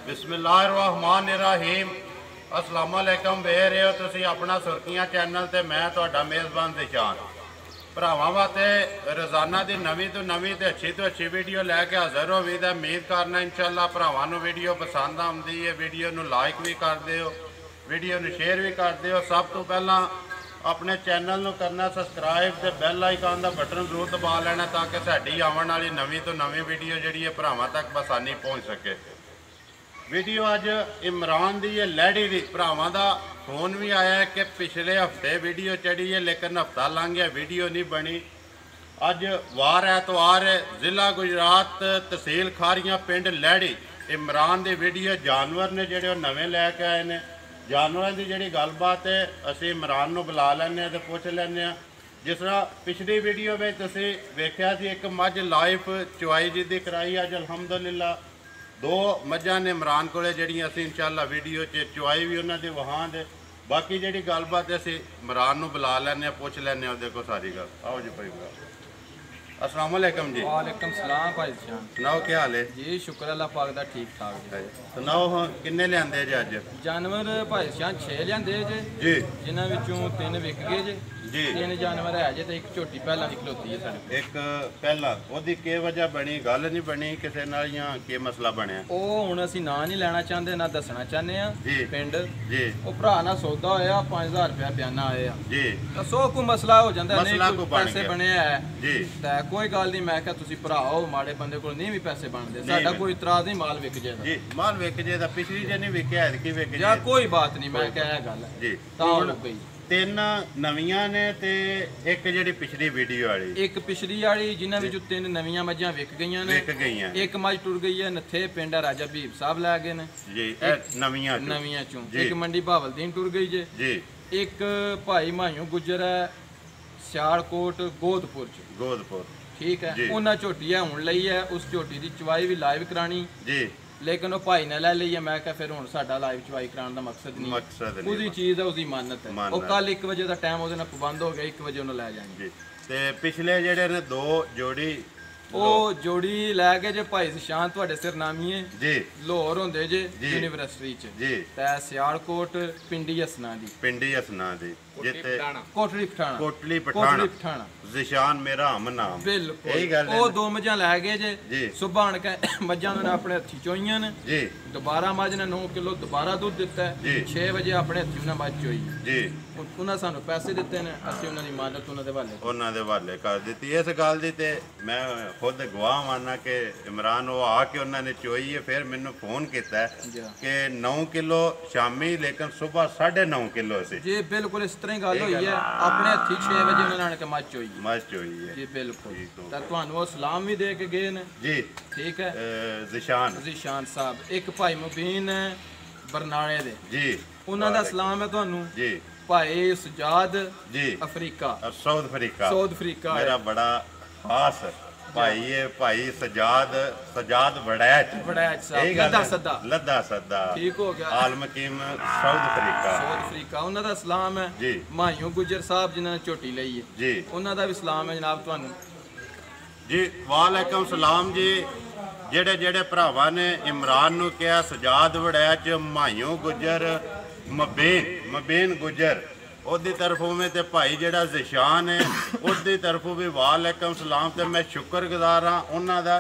बिस्मिल्लाहिर्रहमानिर्रहीम अस्सलाम वालेकुम वे रहे हो तुसी अपना सुर्खियां चैनल ते मैं तुहाडा मेज़बान ज़िशान भरावां वास्ते रोज़ाना की नवीं तो अच्छी वीडियो लैके हाज़र हो। उम्मीद करना इंशाअल्लाह भरावां नूं वीडियो पसंद आउंदी है। वीडियो नूं लाइक भी कर दिओ, वीडियो नूं शेयर भी कर दिओ। सब तो पहला अपने चैनल नूं करना सबसक्राइब ते बैल आइकन का बटन जरूर दबा लेना ताकि साडी आउण वाली नवीं तो नवीं वीडियो जिहड़ी है भरावां तक आसानी पहुँच सके। वीडियो अज इमरान की है लैडी की भरावां दा फोन भी आया है कि पिछले हफ्ते वीडियो चढ़ी है लेकिन हफ्ता लंघ गया वीडियो नहीं बनी। अज वार ऐतवार जिला गुजरात तहसील खारियां पिंड लैड़ी इमरान की वीडियो जानवर ने जोड़े नवे लैके आए हैं। जानवरों की जी गलबात है असी इमरान को बुला लैने तो पुछ लैने। जिस तरह पिछली वीडियो में तुसी वेख्या सी एक मझ लाइव चुवाई जी की कराई। अज अलहमदुलिल्लाह दो मझां ने इमरान को जी असी इंशाअल्लाह वीडियो चुवाई भी उन्होंने वहां दे। बाकी जी गलबात असी इमरान को बुला लैने पुछ लैने देखो सारी गल। आओ जी भाई अस्सलाम वालेकुम जी। वालेकुम सलाम भाई जान। सुनाओ क्या हाल है जी? शुक्र अल्लाह पाक दा ठीक ठाक जी। सुनाओ किन्ने लियाते जे अज? जानवर भाई जान 6 लियाते जे जी, जिन्हां विचों 3 विक गए जे जी। 3 जानवर है जे ते एक झोटी पहला निकलोती है साडे। एक पहला ओदी के वजह बनी, गल नहीं बनी किसी नाल या के मसला बनया? ओ हुण असीं ना नहीं लेना चाहते ना दसना चाहते हैं जी। पिंड जी ओ भरा ना सौदा होया 5000 रुपया बयाना आया जी। दसो कोई मसला हो जाता नहीं मसला कोई को बन पैसे गया। बने है जी ते कोई गल नहीं। मैं क्या तुसीं भराओ माड़े बंदे कोल नहीं भी पैसे बनते साडा कोई इतराज नहीं माल विक जाएगा जी। माल विक जे दा पिछली जे नहीं विकया ऐतकी विक या जे कोई बात नहीं। मैं क्या गल है जी। तां हुण हो गई। 3 नवियां ने ते एक जी पिछली वीडियो वाली एक पिछली वाली जिन्हां विचों 3 नवीं मझां विक गईयां ने। विक गईयां। एक मझ टुर गई है नथे पिंड राजा भीम साहब लै गए ने जी। नवियां नवियां चों। जी। एक मंडी बहावलदीन टुर गई जे। जी। एक भाई मायूं गुजर है सियालकोट गोदपुर च गोदपुर ठीक है। जी। उन्हां झोटी है हुण लई है उस झोटी की चवाई भी लाइव करानी जी लेकिन वो भाई ने लै ली है। मैं क्या फिर हुण साडा लाइव चवाई कराने का मकसद नहीं मकसद नहीं उसकी चीज़ है उसकी मानत है। वो कल 1 बजे का टाइम वो पाबंद हो गया 1 बजे उन्हें लै जाएंगे जी। ते पिछले जेडे ने 2 जोड़ी वो जोड़ी लै गए जे भाई ज़िशान तुहाडे सिर नामीए जी लाहौर होंदे जे जी। यूनीवर्सिटी च जी ते सियालकोट पिंडी हसना दी पिंडी हसना दी जिते कोटली पठाना कोटली कोटली पठाना पठाना ज़िशान मेरा हम नाम। बिल्कुल यही गल है वो ना? 2 मझां लै गए जे जी। सुबह आण के मझां उन्होंने अपने हत्थी चोईयां ने। जी दोबारा मझ ने 9 किलो दोबारा दुध दिता जी। है 6 बजे अपने हत्थी उन्हें मझ चोई जी। उन्हें सानू पैसे दिते ने असीं उन्हां दी मानत उन्हां दे हवाले उन्होंने दे हवाले कर दी। इस गल की तो मैं खुद गवाह माना कि इमरान वो आके उन्होंने चोई है फिर मैंने फोन किया जी। कि 9 किलो शामी लेकिन सुबह 9.5 किलो से जी बिल्कुल इस तरह गल हुई है। अपने हत्थी 6 बजे उन्होंने आण के मझ चोई मझ चोई है जी बिल्कुल। ठीक हो तो तुहानू वो सलाम भी दे के गए ने जी। ठीक है ज़िशान ज़िशान साहब। एक भाई मुबीन है बरनाले दे जी उन्हां दा सलाम है तुहानू। जी भाई Sajjad ji. Africa South Africa South Africa है। मेरा बड़ा खास भाई है भाई सजाद बड़ैच बड़ैच साहब, यही गल लद्दा है। सद्दा। लद्दा सद्दा ठीक हो गया। आलमकीम साउथ अफ्रीका साउथ अफ्रीका उन्हां दा सलाम है। जी। मायूं गुजर साहब जिन्हां ने झोटी लई है जी उन्हां दा भी सलाम है जनाब तुहानू जी। वालेकुम सलाम जी। जेड़े जेड़े भरावां ने इमरान नू कहा सजाद वड़ैच मायूं गुजर मबीन गुजर ओदी तरफों में ते भाई जेड़ा ज़िशान है उसकी तरफों भी वालेकुम सलाम। ते मैं शुक्रगुजार हाँ उन्हां दा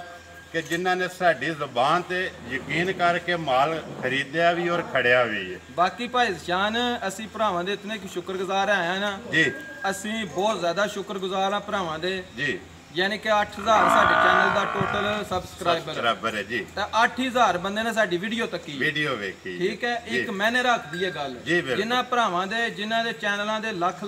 कि जिन्हां ने साडी ज़बान ते यकीन करके माल खरीदया भी और खड़िया भी है। बाकी भाई ज़िशान असी भरावां दे इतने कि शुक्रगुजार हैं ना जी असी बहुत ज़्यादा शुक्रगुजार हाँ भरावां दे। जी यानी कि 8000 साडे चैनल दा टोटल सबसक्राइबर बराबर है जी। ते 8000 बंदे ने साडी वीडियो तकी वीडियो वेखी ठीक है। जी। एक मैंने रख दी है गल जी, बिल्कुल। जिन्हां भरावां दे जिन्हां दे चैनलां दे लाख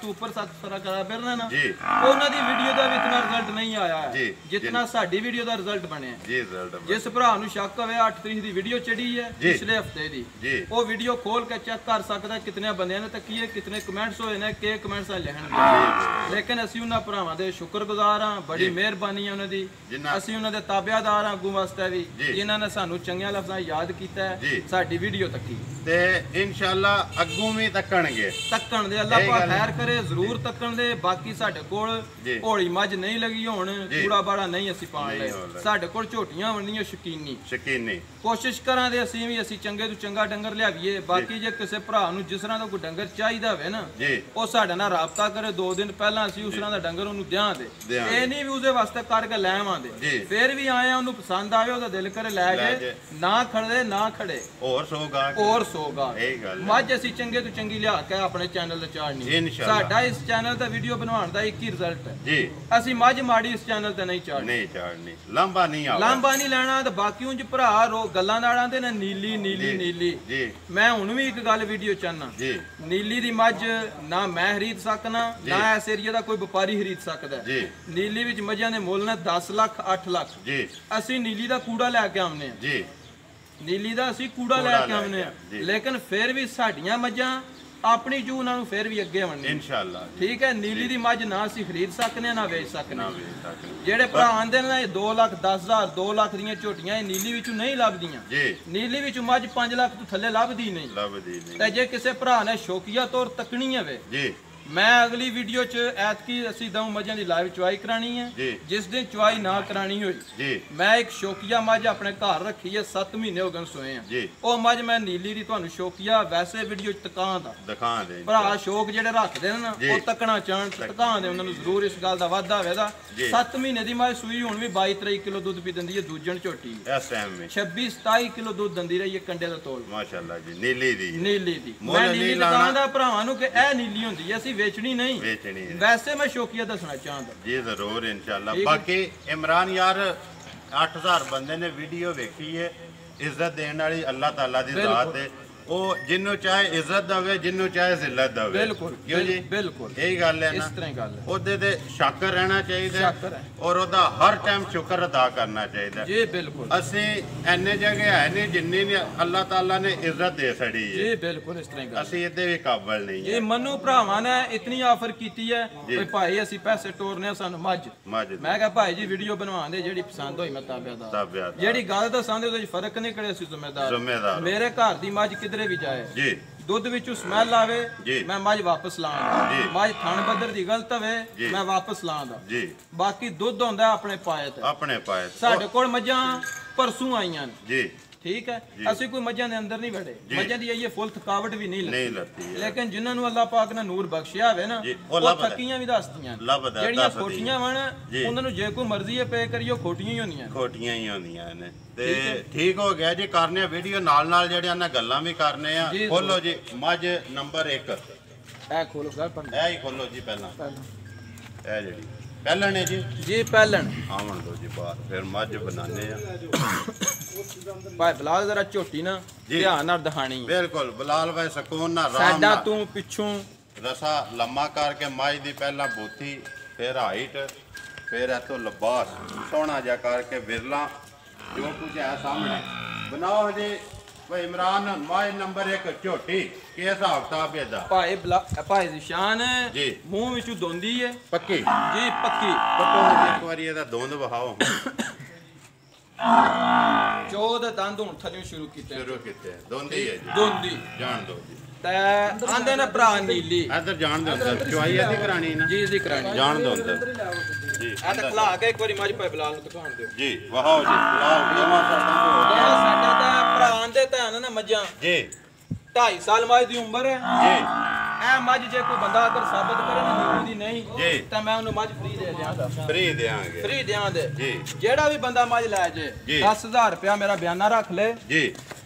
तो ऊपर सबसक्राइबर ने ना जी। उन्हां दी वीडियो दा भी इतना रिजल्ट नहीं आया है जी, जितना साडी वीडियो दा रिजल्ट बनया है। जी जरूर जिस भरा नूं शक होवे 8 तरीक दी वीडियो चढ़ी है जी। पिछले हफ्ते दी जी। वो वीडियो खोल के चेक कर सकदा कितने बंदे ने तकी है कितने कमेंट्स होए ने के कमेंट्स लिखण लेकिन असीं उन्हां भरावां दे शुक्रगुजार ਸ਼ੁਕਰਗੁਜ਼ਾਰ ਹਾਂ, ਬੜੀ ਮਿਹਰਬਾਨੀ ਹੈ ਉਹਨਾਂ ਦੀ। ਅਸੀਂ ਉਹਨਾਂ ਦੇ ਤਾਬਿਆਦਾਰ ਹਾਂ ਅੱਗੋਂ ਵਾਸਤੇ ਵੀ, ਜਿਨ੍ਹਾਂ ਨੇ ਸਾਨੂੰ ਚੰਗੀਆਂ ਲਫ਼ਜ਼ਾਂ ਯਾਦ ਕੀਤਾ ਹੈ, ਸਾਡੀ ਵੀਡੀਓ ਤੱਕੀ ਤੇ ਇਨਸ਼ਾਅੱਲਾ ਅੱਗੋਂ ਵੀ ਤੱਕਣਗੇ। ਤੱਕਣ ਦੇ ਅੱਲਾਹ ਪਾਕ ਖੈਰ ਕਰੇ, ਜ਼ਰੂਰ ਤੱਕਣ ਦੇ। ਬਾਕੀ ਸਾਡੇ ਕੋਲ ਘੋੜੀ ਮੱਝ ਨਹੀਂ ਲੱਗੀ ਹੁਣ, ਕੂੜਾ ਬਾੜਾ ਨਹੀਂ ਅਸੀਂ ਪਾਣ ਲਏ। ਸਾਡੇ ਕੋਲ ਝੋਟੀਆਂ ਵੰਡੀਆਂ ਸ਼ਕੀਨੀ ਕੋਸ਼ਿਸ਼ ਕਰਾਂਗੇ ਅਸੀਂ ਚੰਗੇ ਤੋਂ ਚੰਗਾ ਡੰਗਰ ਲਿਆਵੀਏ। ਬਾਕੀ ਜੇ ਕਿਸੇ ਭਰਾ ਨੂੰ ਜਿਸ ਤਰ੍ਹਾਂ ਦਾ ਕੋਈ ਡੰਗਰ ਚਾਹੀਦਾ ਹੋਵੇ ਨਾ, ਉਹ ਸਾਡੇ ਨਾਲ ਰਾਬਤਾ ਕਰੇ 2 ਦਿਨ ਪਹਿਲਾਂ, ਅਸੀਂ ਉਸ ਤਰ੍ਹਾਂ ਦਾ ਡੰਗਰ ਉਹਨੂੰ ਦਿਆਂਗੇ। ਇਹ ਨਹੀਂ ਵੀ ਉਹਦੇ ਵਾਸਤੇ ਕਰਕੇ ਲੈ ਆਵਾਂਗੇ, ਫਿਰ ਵੀ ਆਏ ਉਹਨੂੰ ਪਸੰਦ ਆਵੇ, ਉਹਦਾ ਦਿਲ ਕਰੇ ਲੈ ਗਏ, ਨਾ ਖੜੇ ਨਾ ਖੜੇ ਹੋਰ ਸੋਗਾ ਮੱਝ ਅਸੀਂ ਚੰਗੇ ਤੋਂ ਚੰਗੀ ਲਿਆ ਕੇ ਆਪਣੇ ਚੈਨਲ ਤੇ ਚਾੜਨੀ। ਸਾਡਾ ਇਸ ਚੈਨਲ ਤੇ ਵੀਡੀਓ ਬਣਾਉਣ ਦਾ ਇੱਕ ਹੀ ਰਿਜ਼ਲਟ ਹੈ ਜੀ, ਅਸੀਂ ਮੱਝ ਮਾੜੀ ਇਸ ਚੈਨਲ ਤੇ ਨਹੀਂ ਚਾੜਨੀ, ਲਾਂਬਾ ਨਹੀਂ ਲੈਣਾ। ਤੇ ਬਾਕੀ ਉਂਝ ਭਰਾ ਗੱਲਾਂ ਨਾਲ ਆਂਦੇ ਨੇ ਨੀਲੀ। ਮੈਂ ਹੁਣ ਵੀ ਇੱਕ ਗੱਲ ਵੀਡੀਓ ਚਾਹਨਾ, ਨੀਲੀ ਦੀ ਮੱਝ ਨਾ ਮੈਂ ਖਰੀਦ ਸਕਣਾ, ਨਾ ਇਸ ਏਰੀਆ ਦਾ ਕੋਈ ਵਪਾਰੀ ਖਰੀਦ ਸਕਦਾ। ਨੀਲੀ ਵਿੱਚ ਮੱਝਾਂ ਦੇ ਮੁੱਲ ਨੇ 10 ਲੱਖ 8 ਲੱਖ। ਅਸੀਂ ਨੀਲੀ ਦਾ ਕੂੜਾ ਲੈ ਕੇ ਆਉਂਦੇ ਆ, ਨੀਲੀ ਦਾ ਅਸੀਂ ਕੂੜਾ ਲੈ ਕੇ ਆਉਂਦੇ ਆ, ਲੇਕਿਨ ਫਿਰ ਵੀ ਸਾਡੀਆਂ ਮੱਝਾਂ ਆਪਣੀ ਜੂ ਉਹਨਾਂ ਨੂੰ ਫਿਰ ਵੀ ਅੱਗੇ ਵੰਡਣੀ ਇਨਸ਼ਾਅੱਲਾ। ਠੀਕ ਹੈ, ਨੀਲੀ ਦੀ ਮੱਝ ਨਾ ਅਸੀਂ ਖਰੀਦ ਸਕਨੇ ਨਾ ਵੇਚ ਸਕਨੇ। ਜਿਹੜੇ ਭਰਾ ਆਂਦੇ ਨੇ 2 ਲੱਖ 10,000 2 ਲੱਖ ਦੀਆਂ ਝੋਟੀਆਂ ਨੀਲੀ ਵਿੱਚੋਂ ਨਹੀਂ ਲੱਭਦੀਆਂ। ਨੀਲੀ ਵਿੱਚੋਂ ਮੱਝ 5 ਲੱਖ ਤੋਂ ਥੱਲੇ ਲੱਭਦੀ ਨਹੀਂ। ਤੇ ਜੇ ਕਿਸੇ ਭਰਾ ਨੇ ਸ਼ੌਕੀਆ ਤੌਰ ਤੱਕਣੀ ਹੋਵੇ, ਮੈਂ ਅਗਲੀ ਵੀਡੀਓ ਚ ਐਤਕੀ ਅਸੀਂ ਦਊ ਮੱਝਾਂ ਦੀ ਲਾਈਵ ਚੁਆਈ ਕਰਾਣੀ ਹੈ। ਜਿਸ ਦਿਨ ਚੁਆਈ ਨਾ ਕਰਾਣੀ ਹੋਈ, ਮੈਂ ਇੱਕ ਸ਼ੌਕੀਆ ਮੱਝ ਆਪਣੇ ਘਰ ਰੱਖੀ ਹੈ, 7 ਮਹੀਨੇ ਹੋ ਗਏ ਸੋਏ ਆ। ਉਹ ਮੱਝ ਮੈਂ ਨੀਲੀ ਦੀ ਤੁਹਾਨੂੰ ਸ਼ੌਕੀਆ ਵੈਸੇ ਵੀਡੀਓ ਚ ਦਿਖਾ ਦੇ। ਭਰਾ ਸ਼ੌਕ ਜਿਹੜੇ ਰੱਖਦੇ ਨੇ ਨਾ, ਉਹ ਤੱਕਣਾ ਚਾਹਣ ਦਿਖਾ ਦੇ, ਉਹਨਾਂ ਨੂੰ ਜ਼ਰੂਰ ਇਸ ਗੱਲ ਦਾ ਵਾਧਾ ਹੋਵੇਗਾ। 7 ਮਹੀਨੇ ਦੀ ਮੱਝ ਸੂਈ ਹੁਣ ਵੀ 22-23 ਕਿਲੋ ਦੁੱਧ ਪੀ ਦਿੰਦੀ ਹੈ। ਦੂਜਣ ਝੋਟੀ ਇਸ ਟਾਈਮ 26-27 ਕਿਲੋ ਦੁੱਧ ਦਿੰਦੀ ਰਹੀ ਹੈ ਕੰਡੇ ਦਾ ਤੋਲ। ਮਾਸ਼ਾਅੱਲਾ ਜੀ, ਨੀਲੀ ਦੀ ਮੈਂ ਨੀਲੀ ਦੁਕਾਨਦਾਰ ਭਰਾਵਾਂ ਨੂੰ ਕਿ ਇਹ ਨੀਲੀ ਹੁੰਦੀ ਹੈ, ਅਸੀਂ ਵੇਚਣੀ ਨਹੀਂ, ਵੈਸੇ ਮੈਂ ਸ਼ੌਕੀਆ ਦੱਸਣਾ ਚਾਹੁੰਦਾ ਜੀ। ਜ਼ਰੂਰ ਇਨਸ਼ਾਅੱਲਾ। ਬਾਕੀ ਇਮਰਾਨ ਯਾਰ 8000 ਬੰਦੇ ਨੇ ਵੀਡੀਓ ਵੇਖੀ ਹੈ, ਇੱਜ਼ਤ ਦੇਣ ਵਾਲੀ ਅੱਲਾਹ ਤਾਲਾ ਦੀ ਜ਼ਾਤ ਹੈ। ਉਹ ਜਿੰਨੂੰ ਚਾਹੇ ਇੱਜ਼ਤ ਦੇਵੇ, ਜਿੰਨੂੰ ਚਾਹੇ ਜ਼ਿਲਤ ਦੇਵੇ। ਬਿਲਕੁਲ ਕਿਉਂ ਜੀ, ਬਿਲਕੁਲ ਇਹੀ ਗੱਲ ਹੈ ਨਾ, ਇਸ ਤਰ੍ਹਾਂ ਗੱਲ ਹੈ। ਉਹਦੇ ਤੇ ਸ਼ਾਕਰ ਰਹਿਣਾ ਚਾਹੀਦਾ ਔਰ ਉਹਦਾ ਹਰ ਟਾਈਮ ਸ਼ੁਕਰ ਅਦਾ ਕਰਨਾ ਚਾਹੀਦਾ ਜੀ। ਬਿਲਕੁਲ ਅਸੀਂ ਐਨੇ ਜਗ੍ਹਾ ਹੈ ਨਹੀਂ ਜਿੰਨੀ ਨੇ ਅੱਲਾਹ ਤਾਲਾ ਨੇ ਇੱਜ਼ਤ ਦੇ ਛੜੀ ਹੈ ਜੀ। ਬਿਲਕੁਲ ਇਸ ਤਰ੍ਹਾਂ ਗੱਲ, ਅਸੀਂ ਇਹਦੇ ਵੀ ਕਾਬਲ ਨਹੀਂ ਹੈ। ਇਹ ਮਨੂ ਭਰਾਵਾਂ ਨੇ ਇਤਨੀ ਆਫਰ ਕੀਤੀ ਹੈ ਕਿ ਭਾਈ ਅਸੀਂ ਪੈਸੇ ਟੋਰਨੇ ਸਾਨੂੰ ਮੱਝ। ਮੈਂ ਕਿਹਾ ਭਾਈ ਜੀ ਵੀਡੀਓ ਬਣਵਾਉਂਦੇ, ਜਿਹੜੀ ਪਸੰਦ ਹੋਈ ਮੈਂ ਤਾਬਿਆਦਾਰ, ਜਿਹੜੀ ਗੱਲ ਦੱਸਾਂਦੇ ਉਹਦੇ ਵਿੱਚ ਫਰਕ ਨਹੀਂ ਕਰੇ, ਅਸੀਂ ਜ਼ਿੰਮੇਦਾਰ। ਮੇਰੇ ਘਰ ਦੀ ਮੱਝ ਵੀ ਜਾਏ ਜੀ, ਦੁੱਧ ਵਿੱਚੋਂ ਸਮੈਲ ਆਵੇ, ਮੈਂ ਮੱਝ ਵਾਪਸ ਲਾਂਗਾ। ਮੱਝ ਥਣ ਬੱਦਰ ਦੀ ਗਲਤ ਹੋਵੇ, ਮੈਂ ਵਾਪਸ ਲਾਂਗਾ ਜੀ। ਬਾਕੀ ਦੁੱਧ ਹੁੰਦਾ ਆਪਣੇ ਪਾਏ ਤੇ। ਸਾਡੇ ਕੋਲ ਮੱਝਾਂ ਪਰਸੋਂ ਆਈਆਂ ਨੇ ਜੀ, ਠੀਕ ਹੈ। ਅਸੀਂ ਕੋਈ ਮੱਝਾਂ ਦੇ ਅੰਦਰ ਨਹੀਂ ਵੜੇ, ਮੱਝਾਂ ਦੀ ਇਹ ਫੁੱਲ ਥਕਾਵਟ ਵੀ ਨਹੀਂ ਲੱਗੀ, ਲੇਕਿਨ ਜਿਨ੍ਹਾਂ ਨੂੰ ਅੱਲਾਹ ਪਾਕ ਨੇ ਨੂਰ ਬਖਸ਼ਿਆ ਹੋਵੇ ਨਾ, ਉਹ ਥੱਕੀਆਂ ਵੀ ਦੱਸਦੀਆਂ। ਜਿਹੜੀਆਂ ਖੋਟੀਆਂ ਵਣ ਉਹਨਾਂ ਨੂੰ ਜੇ ਕੋਈ ਮਰਜ਼ੀ ਹੈ ਪੇ ਕਰੀਓ, ਖੋਟੀਆਂ ਹੀ ਹੁੰਦੀਆਂ ਨੇ। ਤੇ ਠੀਕ ਹੋ ਗਿਆ ਜੀ, ਕਰਨੇ ਆ ਵੀਡੀਓ ਨਾਲ ਜਿਹੜੀਆਂ ਨਾ ਗੱਲਾਂ ਵੀ ਕਰਨੇ ਆ। ਖੋਲੋ ਜੀ ਮੱਝ ਨੰਬਰ 1, ਇਹ ਖੋਲੋ ਇਹ ਹੀ ਖੋਲੋ ਜੀ। ਪਹਿਲਾਂ ਇਹ ਜਿਹੜੀ ਪਹਿਲਣ ਹੈ ਜੀ ਪਹਿਲਣ ਆਵਣ ਦੋ ਜੀ ਬਾਹਰ, ਫਿਰ ਮੱਝ ਬਣਾਣੇ ਆ। ਭਾਈ ਬਲਾਲ ਜ਼ਰਾ ਝੋਟੀ ਨਾ ਧਿਆਨ ਨਾਲ ਦਿਖਾਣੀ। ਬਿਲਕੁਲ ਬਲਾਲ ਭਾਈ ਸਕੂਨ ਨਾਲ ਆਰਾਮ ਨਾਲ। ਸਾਡਾ ਤੂੰ ਪਿੱਛੋਂ ਰਸਾ ਲੰਮਾ ਕਰਕੇ ਮੱਝ ਦੀ ਪਹਿਲਾਂ ਬੋਤੀ, ਫਿਰ ਹਾਈਟ, ਫਿਰ ਇਤੋਂ ਲਿਬਾਸ ਸੋਹਣਾ ਜਿਹਾ ਕਰਕੇ ਵਿਰਲਾ ਜੋ ਕੁਝ ਹੈ ਸਾਹਮਣੇ ਬਣਾਓ ਜੀ। ਭਾਈ ਇਮਰਾਨ ਮੱਝ ਨੰਬਰ 1 ਝੋਟੀ ਕਿਸ ਹਿਸਾਬ ਕਿਤਾਬ ਇਹਦਾ? ਭਾਈ ਦੀ ਸ਼ਾਨ ਜੀ, ਮੂੰਹ ਵਿੱਚੋਂ ਦੋਂਦੀ ਹੈ ਪੱਕੀ ਜੀ, ਪੱਕੀ। ਇੱਕ ਵਾਰੀ ਇਹਦਾ ਦੋਂਦ ਵਹਾਓ। 14 ਦੰਦ ਹੁਣ ਥੱਲੇ ਸ਼ੁਰੂ ਕੀਤੇ ਦੋਂਦੀ ਹੈ ਜੀ, ਦੋਂਦੀ ਜਾਣ ਦੋ ਜੀ। ਤੇ ਆਂਦੇ ਨੇ ਭਰਾ ਨੀਲੀ ਇੱਧਰ ਜਾਣ ਦੋ, ਅੰਦਰ ਚੁਆਈ ਅਸੀਂ ਕਰਾਣੀ ਨਾ ਜੀ, ਅਸੀਂ ਕਰਾਣੀ, ਜਾਣ ਦੋ ਅੰਦਰ ਜੀ। ਆ ਤਾਂ ਖਲਾ ਕੇ ਇੱਕ ਵਾਰੀ ਮੱਝ ਭਾਈ ਬਲਾਲ ਨੂੰ ਦਿਖਾਉਣ ਦਿਓ ਜੀ। ਵਾਹੋ ਜੀ ਸਾਡਾ ਤਾਂ ਭਰਾ ਦੇ ਧਿਆਨ ਨਾ ਮੱਝਾਂ ਜੀ। 2.5 ਸਾਲ ਮੱਝ ਦੀ ਉਮਰ ਹੈ ਜੀ। ਇਹ ਮੱਝ ਜੇ ਕੋਈ ਬੰਦਾ ਅਗਰ ਸਾਬਤ ਕਰੇ ਨਾ ਨੀਲੀ ਦੀ ਨਹੀਂ, ਤਾਂ ਮੈਂ ਉਹਨੂੰ ਮੱਝ ਫ੍ਰੀ ਦੇ ਦਿਆਂਗਾ। ਫ੍ਰੀ ਦਿਆਂਗੇ ਜੀ। ਜਿਹੜਾ ਵੀ ਬੰਦਾ ਮੱਝ ਲੈ ਜੇ 10,000 ਰੁਪਇਆ ਮੇਰਾ ਬਿਆਨਾ ਰੱਖ ਲੈ ਜੀ,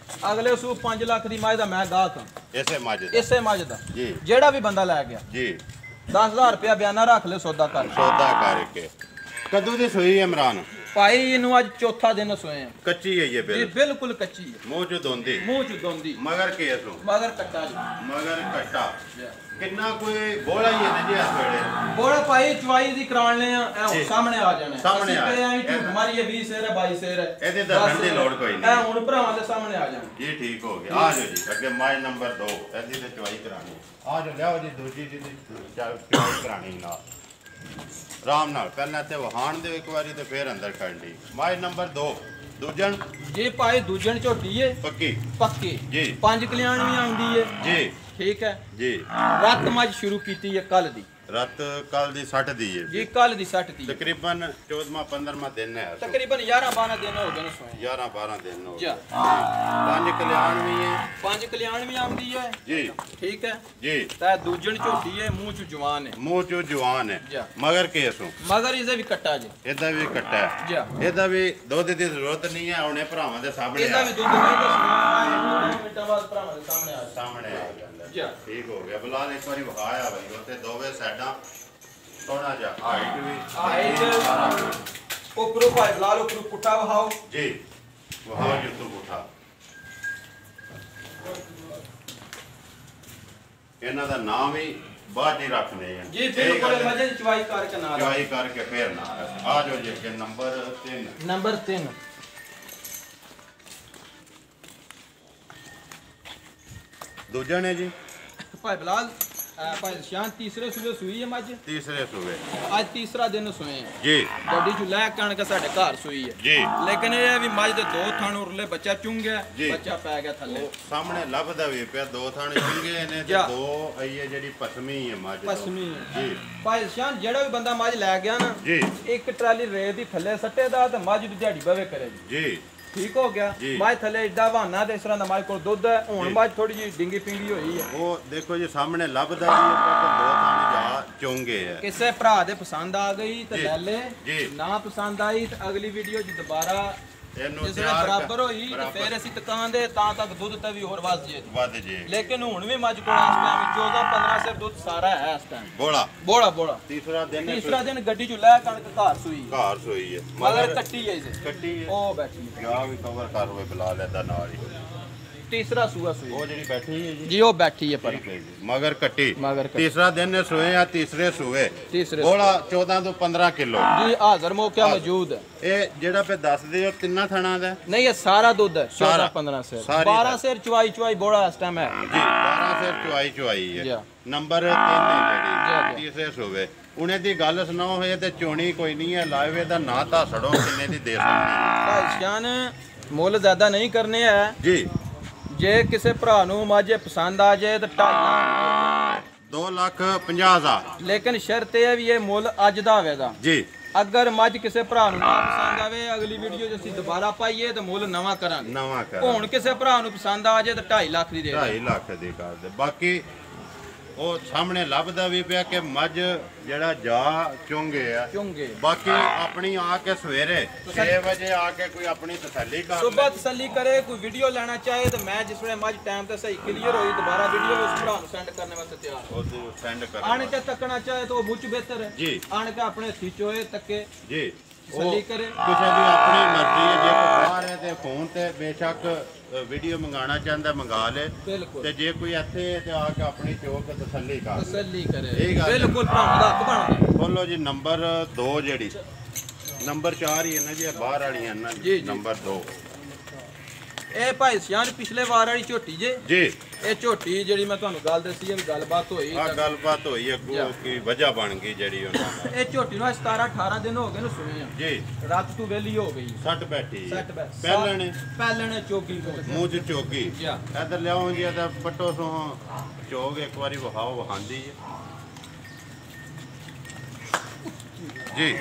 ਅਗਲੇ ਸੂ 5 ਲੱਖ ਦੀ ਮੱਝ ਦਾ ਮੈਂ ਗਾਹਕ ਇਸੇ ਮੱਝ ਦਾ। ਜਿਹੜਾ ਵੀ ਬੰਦਾ ਲੈ ਗਿਆ ਜੀ 10,000 ਰੁਪਇਆ ਬਿਆਨਾ ਰੱਖ ਲੈ, ਸੌਦਾ ਕਰਕੇ। ਕਦੋਂ ਦੀ ਸੋਈ ਇਮਰਾਨ ਭਾਈ? ਇਹਨੂੰ ਅੱਜ ਚੌਥਾ ਦਿਨ ਸੋਏ ਆ। ਕੱਚੀ ਹੈ ਇਹ ਬਿਲਕੁਲ ਕੱਚੀ ਹੈ। ਮੂੰਹ ਚ ਦੋਂਦੀ ਮਗਰ ਕੇਸ ਮਗਰ ਕੱਟਾ ਕਿੰਨਾ ਕੋਈ ਬੋਲਾ ਹੀ ਹੈ ਜੀ। ਇਸ ਵੇਲੇ ਬੋਲਾ ਭਾਈ ਚੁਆਈ ਦੀ ਕਰਾਣ ਲੈ ਆ, ਇਹ ਸਾਹਮਣੇ ਆ ਜਾਣਾ। ਸਾਹਮਣੇ ਆ ਹਮਾਰੀ ਇਹ 20 ਸ਼ੇਰ ਹੈ 22 ਸ਼ੇਰ ਹੈ, ਇਹਦੇ ਦੱਸਣ ਦੀ ਲੋੜ ਕੋਈ ਨਹੀਂ। ਇਹ ਹੁਣ ਭਰਾਵਾਂ ਦੇ ਸਾਹਮਣੇ ਆ ਜਾਣਾ ਜੀ। ਠੀਕ ਹੋ ਗਿਆ, ਆ ਜਾਓ ਜੀ। ਅੱਗੇ ਮੱਝ ਨੰਬਰ 2 ਇਹਦੀ ਤੇ ਚੁਆਈ ਕਰਾਣੀ। ਆ ਜਾਓ ਲਿਆਓ ਜੀ ਦੂਜੀ ਦੀ ਚੁਆਈ ਕਰਾਣੀ ਨਾਲ। ਆਰਾਮ ਨਾਲ ਪਹਿਲਾਂ ਤੇ ਵਹਾਣ ਦੇ ਇੱਕ ਵਾਰੀ ਤੇ ਫਿਰ ਅੰਦਰ ਖੜਨੀ। ਮਾਈ ਨੰਬਰ 2 ਦੂਜਣ ਜੀ ਭਾਈ ਦੂਜਣ ਝੋਟੀ ਏ ਪੱਕੀ ਪੱਕੀ ਜੀ। 5 ਕਲਿਆਣ ਵੀ ਆਉਂਦੀ ਏ ਜੀ ਠੀਕ ਹੈ ਜੀ। ਰਾਤ ਮੱਝ ਸ਼ੁਰੂ ਕੀਤੀ ਏ ਕੱਲ ਦੀ ਰਾਤ ਕੱਲ ਦੀ 60 ਦੀ ਹੈ ਜੀ ਕੱਲ ਦੀ 60 ਦੀ ਤਕਰੀਬਨ 14ਵਾਂ 15ਵਾਂ ਦਿਨ ਹੈ। ਤਕਰੀਬਨ 11 12 ਦਿਨ ਹੋ ਗਏ ਨੇ ਸੋਏ 11 12 ਦਿਨ ਹੋ ਜੀ। ਗਏ। 5 ਕਲਿਆਣ ਵੀ ਹੈ 5 ਕਲਿਆਣ ਵੀ ਆਉਂਦੀ ਹੈ ਜੀ ਠੀਕ ਹੈ ਜੀ। ਤਾਂ ਦੂਜਣ ਝੋਟੀ ਏ ਮੂੰਹ ਚ ਜਵਾਨ ਹੈ ਮੂੰਹ ਚੋਂ ਜਵਾਨ ਹੈ ਜੀ। ਮਗਰ ਕੇਸੋਂ ਮਗਰ ਇਸੇ ਵੀ ਕੱਟਾ ਜੇ ਇਹਦਾ ਵੀ ਕੱਟਾ ਹੈ ਜੀ। ਇਹਦਾ ਵੀ ਦੁੱਧ ਦੀ ਜ਼ਰੂਰਤ ਨਹੀਂ ਹੈ। ਹੁਣੇ ਭਰਾਵਾਂ ਦੇ ਸਾਹਮਣੇ ਇਹਦਾ ਵੀ ਦੁੱਧ ਨਹੀਂ ਦੱਸਣਾ ਮਿੰਟਾਂ ਬਾਅਦ ਭਰਾਵਾਂ ਦੇ ਸਾਹਮਣੇ ਆ ਸਾਹਮਣੇ ਆ ਜਾਂਦਾ ਜੀ। ਠੀਕ ਹੋ ਗਿਆ। ਬਲਾਲ ਇੱਕ ਵਾਰੀ ਵਿਖਾਇਆ ਬਈ ਉੱਥੇ ਦੋਵੇਂ ਸਾਈਡਾਂ ਥੋੜਾ ਜਿਹਾ ਹਾਈਟ ਵੀ ਹਾਈਟ ਉਪਰੋਂ ਭਾਈ ਬਲਾਲ ਉਪਰੋਂ ਪੁੱਠਾ ਵਹਾਓ ਜੀ ਵਹਾਓ ਜਿੱਤੂ ਪੁੱਠਾ। ਇਹਨਾਂ ਦਾ ਨਾਮ ਵੀ ਬਾਅਦ ਹੀ ਰੱਖਦੇ ਆ ਜੀ ਬਿਲਕੁਲ ਮਜੇ ਦੀ ਚਵਾਈ ਕਰਕੇ ਨਾਲ ਚਵਾਈ ਕਰਕੇ ਫੇਰ ਨਾ ਆ ਜਾਓ ਜੀ ਅੱਗੇ ਨੰਬਰ 3 ਨੰਬਰ 3 ਦੂਜਾ ਨੇ ਜੀ ਭਾਈ ਬਲਾਲ ਭਾਈ ਸ਼ਾਨ ਤੀਸਰੇ ਸੂਬੇ ਸੂਈ ਹੈ ਮੱਝ ਤੀਸਰੇ ਸੂਬੇ ਅੱਜ ਤੀਸਰਾ ਦਿਨ ਸੋਏ ਜੀ। ਗੱਡੀ ਚ ਲੈ ਕੇ ਆਣ ਕੇ ਸਾਡੇ ਘਰ ਸੂਈ ਹੈ ਜੀ ਲੇਕਿਨ ਇਹ ਵੀ ਮੱਝ ਦੇ 2 ਥਣ ਉਰਲੇ ਬੱਚਾ ਚੁੰਗ ਗਿਆ ਜੀ। ਬੱਚਾ ਪੈ ਗਿਆ ਥੱਲੇ ਸਾਹਮਣੇ ਲੱਭਦਾ ਵੀ ਪਿਆ 2 ਥਾਣੇ ਚੁੰਗੇ ਨੇ ਤੇ 2 ਆਈਏ ਜਿਹੜੀ ਪਸਮੀ ਹੈ ਮੱਝ ਤੋਂ। ਪਸਮੀ ਹੈ ਜੀ ਭਾਈ ਸ਼ਾਨ ਜਿਹੜਾ ਵੀ ਬੰਦਾ ਮੱਝ ਲੈ ਗਿਆ ਨਾ ਜੀ ਇੱਕ ਟਰਾਲੀ ਰੇਤ ਦੀ ਥੱਲੇ ਸੱਟੇ ਦਾ ਤੇ ਮੱਝ ਦੀ ਦਿਹਾੜੀ ਬਵੇ ਕਰੇ ਜੀ ਠੀਕ ਹੋ ਗਿਆ ਜੀ। ਮੱਝ ਥੱਲੇ ਏਡਾ ਬਹਾਨਾ ਤੇ ਇਸ ਤਰ੍ਹਾਂ ਦਾ ਮੱਝ ਕੋਲ ਦੁੱਧ ਹੈ ਹੁਣ ਜੀ। ਮੱਝ ਥੋੜੀ ਜਿਹੀ ਡਿੰਗੀ ਪਿੰਗੀ ਹੋਈ ਹੈ ਉਹ ਦੇਖੋ ਜੀ ਸਾਹਮਣੇ ਲੱਭਦਾ ਵੀ ਆਪਾਂ 2 ਥਾਣੇ ਜਾ ਚੁੰਗੇ ਆ ਕਿਸੇ ਭਰਾ ਦੇ ਪਸੰਦ ਆ ਗਈ ਤੇ ਜੀ। ਲੈ ਲੈ ਜੀ। ਨਾ ਪਸੰਦ ਆਈ ਤੇ ਅਗਲੀ ਵੀਡੀਓ 'ਚ ਦੁਬਾਰਾ ਇਹਨੂੰ ਜਿਸ ਵੇਲੇ ਬਰਾਬਰ ਹੋਈ ਤੇ ਫਿਰ ਅਸੀਂ ਦੁਕਾਨ ਦੇ ਤਾਂ ਤੱਕ ਦੁੱਧ ਤੇ ਵੀ ਹੋਰ ਵੱਧ ਜੇ ਵੱਧ ਜੇ। ਲੇਕਿਨ ਹੁਣ ਵੀ ਮੱਝ ਕੋਲ ਇਸ ਟਾਈਮ 14 15 ਸਿਰ ਦੁੱਧ ਸਾਰਾ ਹੈ ਇਸ ਟਾਈਮ ਬੋਲਾ ਬੋਲਾ ਤੀਸਰਾ ਦਿਨ ਹੈ, ਤੀਸਰਾ ਦਿਨ ਗੱਡੀ 'ਚ ਲੈ ਕਣਕ ਘਰ ਸੂਈ ਘਰ ਸੋਈ ਹੈ ਮਗਰ ਕੱਟੀ ਹੈ ਇਸੇ ਕੱਟੀ ਹੈ ਉਹ ਬੈਠੀ ਹੈ। ਆ ਵੀ ਕਵਰ ਕਰ ਹੋਵੇ ਬਲਾਲ ਇਹਦਾ ਨਾਲ ਹੀ ਤੀਸਰਾ ਸੂਆ ਸੂਈ ਉਹ ਜਿਹੜੀ ਬੈਠੀ ਹੈ ਜੀ ਜੀ ਉਹ ਬੈਠੀ ਹੈ ਪਰ ਠੀਕ ਹੈ ਜੀ ਮਗਰ ਕੱਟੀ ਮਗਰ ਕੱਟੀ। ਤੀਸਰਾ ਦਿਨ ਨੇ ਸੋਏ ਆ ਤੀਸਰੇ ਸੂਏ ਤੀਸਰੇ ਬੋਲਾ 14 ਤੋਂ 15 ਕਿਲੋ ਜੀ ਹਾਜ਼ਰ ਮੌਕਿਆ ਮੌਜੂਦ ਹੈ ਇਹ ਜਿਹੜਾ ਪੇ ਦੱਸਦੇ ਹੋ ਤਿੰਨਾਂ ਥਣਾ ਦਾ ਨਹੀਂ ਇਹ ਸਾਰਾ ਦੁੱਧ ਹੈ 14 ਸਾਰਾ। 15 ਸਿਰ ਸਾਰੀ 12 ਸਿਰ ਚਵਾਈ ਬੋੜਾ ਇਸ ਟਾਈਮ ਹੈ ਜੀ 12 ਸਿਰ ਚੁਆਈ ਜੀ। ਹੈ ਨੰਬਰ 3 ਹੈ ਜੀ। ਜਿਹੜੀ ਤੀਸਰੇ ਸੂਏ ਉਹਨੇ ਦੀ ਗੱਲ ਸੁਣਾਓ ਹੋਏ ਤੇ ਚੋਣੀ ਕੋਈ ਨਹੀਂ ਹੈ ਲਾਇਵੇ ਦਾ ਨਾ ਤਾਂ ਸੜੋ ਕਿੰਨੇ ਦੀ ਦੇ ਸਕਦੀ ਭਾਈ ਸ਼ਾਨ ਮੁੱਲ ਜ਼ਿਆਦਾ ਨਹੀਂ ਕਰਨੇ ਹੈ ਜੀ ਜੇ ਕਿਸੇ ਭਰਾ ਨੂੰ ਮੱਝ ਪਸੰਦ ਆ ਜਾਏ ਤਾਂ 2,50,000 ਲੇਕਿਨ ਸ਼ਰਤ ਇਹ ਹੈ ਵੀ ਇਹ ਮੁੱਲ ਅੱਜ ਦਾ ਹੋਵੇਗਾ ਜੀ ਅਗਰ ਮੱਝ ਕਿਸੇ ਭਰਾ ਨੂੰ ਨਾ ਪਸੰਦ ਆਵੇ ਅਗਲੀ ਵੀਡੀਓ 'ਚ ਅਸੀਂ ਦੁਬਾਰਾ ਪਾਈਏ ਤਾਂ ਮੁੱਲ ਨਵਾਂ ਕਰਾਂਗੇ ਨਵਾਂ ਕਰ ਹੁਣ ਕਿਸੇ ਭਰਾ ਨੂੰ ਪਸੰਦ ਆ ਜਾਏ ਤਾਂ 2.5 ਲੱਖ ਦੀ ਦੇ 2.5 ਲੱਖ ਦੀ ਕਰ ਦੇ ਬਾਕੀ ਉਹ ਸਾਹਮਣੇ ਲੱਭਦਾ ਵੀ ਪਿਆ ਕਿ ਮੱਝ ਜਿਹੜਾ ਜਾ ਚੁੰਗੇ ਆ ਚੁੰਗੇ ਬਾਕੀ ਆਪਣੀ ਆ ਕੇ ਸਵੇਰੇ 6 ਵਜੇ ਆ ਕੇ ਕੋਈ ਆਪਣੀ ਤਸੱਲੀ ਕਰ ਸੁਬਹ ਤਸੱਲੀ ਕਰੇ ਕੋਈ ਵੀਡੀਓ ਲੈਣਾ ਚਾਹੇ ਤਾਂ ਮੈਂ ਜਿਸ ਵੇਲੇ ਮੱਝ ਟਾਈਮ ਤੇ ਸਹੀ ਕਲੀਅਰ ਹੋਈ ਦੁਬਾਰਾ ਵੀਡੀਓ ਉਸ ਭਰਾ ਨੂੰ ਸੈਂਡ ਕਰਨ ਵਾਸਤੇ ਤਿਆਰ ਉਹ ਸੈਂਡ ਕਰ ਆਣ ਕੇ ਤੱਕਣਾ ਚਾਹੇ ਤਾਂ ਉਹ ਮੁੱਚ ਬਿਹਤਰ ਹੈ ਜੀ ਆਣ ਕੇ ਆਪਣੇ ਹੱਥੀ ਚੋਏ ਤੱਕੇ ਜੀ ਤਸੱਲੀ ਕਰੇ ਕਿਸੇ ਦੀ ਆਪਣੀ ਮਰਜ਼ੀ ਹੈ ਜੇ ਕੋਈ ਬਾਹਰ ਹੈ ਤੇ ਫੋਨ ਤੇ ਬੇਸ਼ੱਕ ਵੀਡੀਓ ਮੰਗਾਉਣਾ ਚਾਹੁੰਦਾ ਮੰਗਾ ਲੇ ਬਿਲਕੁਲ ਤੇ ਜੇ ਕੋਈ ਇੱਥੇ ਹੈ ਤੇ ਆ ਕੇ ਆਪਣੀ ਚੋਕ ਤਸੱਲੀ ਕਰ ਲੇ ਤਸੱਲੀ ਕਰੇ ਇਹ ਗੱਲ ਹੈ। ਬਿਲਕੁਲ ਭਰਾ ਦਾ ਹੱਕ ਬਣਦਾ ਬੋਲੋ ਜੀ ਨੰਬਰ 2 ਜਿਹੜੀ ਨੰਬਰ 4 ਹੀ ਹੈ ਨਾ ਜੀ ਇਹ ਬਾਹਰ ਵਾਲੀਆਂ ਨਾ ਜੀ, ਜੀ। ਨੰਬਰ 2 ਇਹ ਭਾਈ ਸਿਆਣ ਪਿਛਲੇ ਵਾਰ ਵਾਲੀ ਝੋਟੀ ਜੇ ਜੀ ਇਹ ਝੋਟੀ ਜਿਹੜੀ ਮੈਂ ਤੁਹਾਨੂੰ ਗੱਲ ਦੱਸੀ ਹੈ ਵੀ ਗੱਲਬਾਤ ਹੋਈ ਆ ਗੱਲਬਾਤ ਹੋਈ ਅੱਗੋਂ ਕੀ ਵਜ੍ਹਾ ਬਣ ਗਈ ਜਿਹੜੀ ਉਹਨਾਂ ਨਾਲ ਇਹ ਝੋਟੀ ਨੂੰ 17 18 ਦਿਨ ਹੋ ਗਏ ਨੇ ਸੁਣੀ ਆ ਜੀ ਰਾਤ ਤੋਂ ਵੇਲੀ ਹੋ ਗਈ ਸੱਟ ਬੈਠੀ ਹੈ। ਸੱਟ ਬੈਠ ਪਹਿਲਣੇ ਚੋਗੀ ਮੂੰਹ ਚ ਚੋਗੀ ਜੀ। ਇਧਰ ਲਿਆਓ ਜੀ ਤਾਂ ਪੱਟੋ ਸੋ ਚੋਗ ਇੱਕ ਵਾਰੀ ਵਹਾਓ ਵਹਾਂਦੀ ਹੈ ਜੀ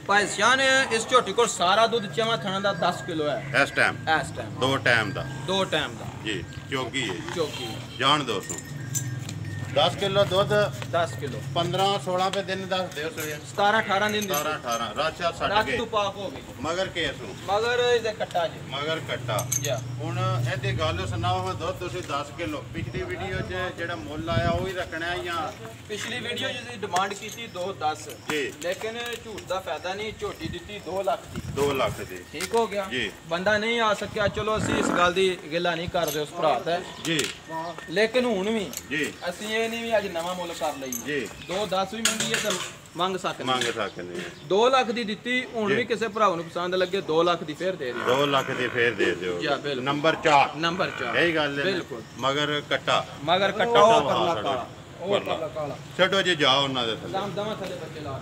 ਭਾਈ ਸਿਆਣ ਇਸ ਝੋਟੀ ਕੋਲ ਸਾਰਾ ਦੁੱਧ ਚਵਾਂ ਥਣਾ ਦਾ 10 ਕਿਲੋ ਹੈ ਇਸ ਟਾਈਮ ਇਸ ਟਾਈਮ 2 ਟਾਈਮ ਦਾ 2 ਟਾਈਮ ਦਾ ਜੀ ਚੋਗੀ ਹੈ ਜੀ ਚੋਗੀ ਜਾਣ ਦੋ ਸੋ 10 ਕਿਲੋ ਦੁੱਧ 10 ਕਿਲੋ 15 16 पे दिन ਦੱਸ ਦਿਓ ਸੋ 17 18 ਦਿਨ ਦੀ 17 18 ਰਾਚਾ ਛੱਡ ਰਾਤ ਗਏ ਤੋਂ ਪਾਕ ਹੋ ਗਈ ਮਗਰ ਕੇਸ ਨੂੰ ਮਗਰ ਇਹਦੇ ਕੱਟਾ ਜੀ ਮਗਰ ਕੱਟਾ ਜੀ ਹੁਣ ਇਹਦੀ ਗੱਲ ਸੁਣਾਓ ਹਾਂ ਦੁੱਧ ਤੁਸੀਂ 10 ਕਿਲੋ ਪਿਛਲੀ ਵੀਡੀਓ 'ਚ ਜਿਹੜਾ ਮੁੱਲ ਆਇਆ ਉਹ ਹੀ ਰੱਖਣਾ ਹੈ ਜਾਂ ਪਿਛਲੀ ਵੀਡੀਓ ਜਿਹਦੀ ਡਿਮਾਂਡ ਕੀਤੀ 2.10 ਜੀ ਲੇਕਿਨ ਝੂਠ ਦਾ ਫਾਇਦਾ ਨਹੀਂ ਝੋਟੀ ਦਿੱਤੀ 2 ਲੱਖ ਦੀ 2 ਲੱਖ ਦੀ ਠੀਕ ਹੋ ਗਿਆ ਜੀ। ਬੰਦਾ ਨਹੀਂ ਆ ਸਕਿਆ ਚਲੋ ਅਸੀਂ ਇਸ ਗੱਲ ਦੀ ਗਿਲਾ ਨਹੀਂ ਕਰਦੇ ਉਸ ਭਰਾ ਤੇ ਜੀ ਲੇਕਿਨ ਹੁਣ ਵੀ ਜੀ ਅਸੀਂ ਇਹ ਨਹੀਂ ਵੀ ਅੱਜ ਨਵਾਂ ਮੁੱਲ ਕਰ ਲਈ ਜੀ 2.10 ਵੀ ਮੰਗੀ ਹੈ ਤਾਂ ਮੰਗ ਸਕਦੇ ਮੰਗ ਸਕਦੇ 2 ਲੱਖ ਦੀ ਦਿੱਤੀ ਹੁਣ ਵੀ ਕਿਸੇ ਭਰਾ ਨੂੰ ਪਸੰਦ ਲੱਗੇ 2 ਲੱਖ ਦੀ ਫੇਰ ਦੇ ਦਿਓ 2 ਲੱਖ ਦੀ ਫੇਰ ਦੇ ਦਿਓ ਜੀ, ਬਿਲਕੁਲ। ਨੰਬਰ 4 ਨੰਬਰ 4 ਇਹੀ ਗੱਲ ਹੈ ਬਿਲਕੁਲ ਮਗਰ ਕੱਟਾ ਮਗਰ ਕੱਟਾ ਉਹ ਵਹਾ ਪਰਲਾ ਛੱਡੋ। ਕਾਲਾ ਛੱਡੋ ਜੀ ਜਾਓ ਉਹਨਾਂ ਦੇ ਥੱਲੇ ਲਾਮ ਦਵਾ ਥੱਲੇ ਬੱਚੇ ਲਾ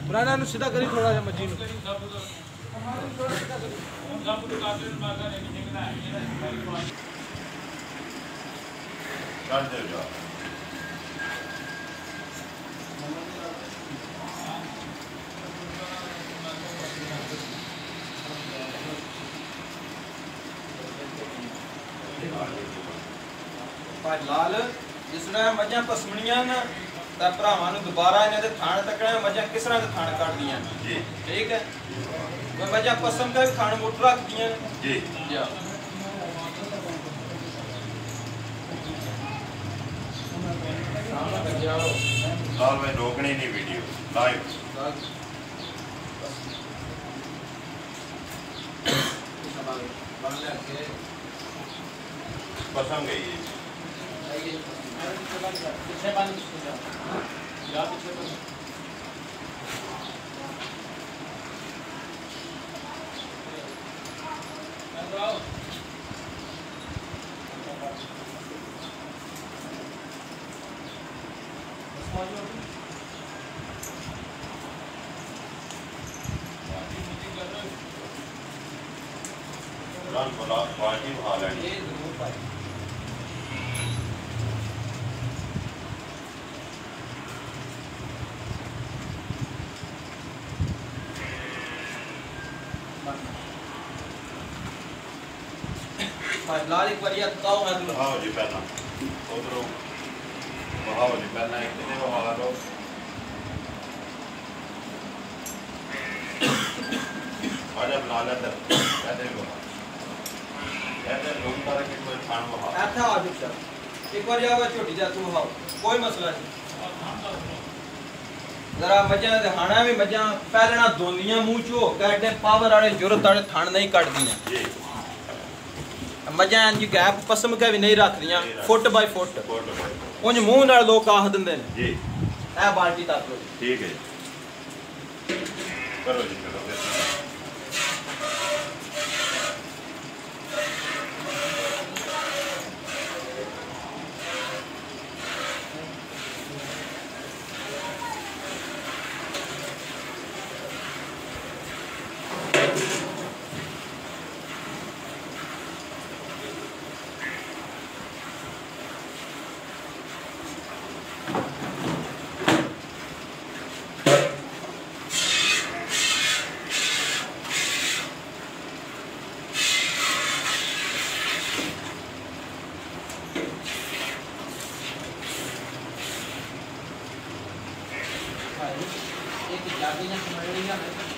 ਪੁਰਾਣਾ ਨੂੰ ਸਿੱਧਾ ਕਰੀ ਥੋੜਾ ਜਿਹਾ ਮੱਜੀ ਨੂੰ ਕਰ ਦਿਓ ਜਾਓ ਭਾਈ ਲਾਲ ਜਿਸ ਤਰ੍ਹਾਂ ਮੱਝਾਂ ਪਸਮਣੀਆਂ ਨਾ ਤਾਂ ਭਰਾਵਾਂ ਨੂੰ ਦੁਬਾਰਾ ਇਹਨਾਂ ਦੇ ਥਾਣ ਤੱਕਣਾ ਮੱਝਾਂ ਕਿਸ ਤਰ੍ਹਾਂ ਦੇ ਥਾਣ ਕੱਢਦੀਆਂ ਜੀ ਠੀਕ ਹੈ ਮੈਂ ਮੱਝਾਂ ਪਸਮ ਦਾ ਵੀ ਥਾਣ ਮੋਟਰ ਰੱਖਦੀਆਂ ਜੀ ਜਾ ਲਾਲ ਭਾਈ ਰੋਕਣੀ ਨਹੀਂ ਵੀਡੀਓ ਲਾਈਵ पसंद गई है पीछे पानी या पीछे पार्टी हाल है लाल एक बार बताओ मैं तुम बहाओ जी पहला उधरों बहाओ जी पहला एक दिन बहा लो आजा बना लेते कहते बहा कहते लोग तारे कि कोई खान बहा ऐसा आ जा एक बार जाओ छोटी जा तू हाओ कोई मसला नहीं जरा मजा दिखाना भी मजा पहलना दोंदियां मुंह चो कैडे पावर वाले जरूरत वाले थान नहीं काटदियां जी मजा जी गैप पसम के भी नहीं रखदियां फुट बाय फुट उंज मुंह नाल लोग आख दिंदे ने जी ए बाल्टी तक लो ठीक है करो जी चलो एक जागी ना समझ रही है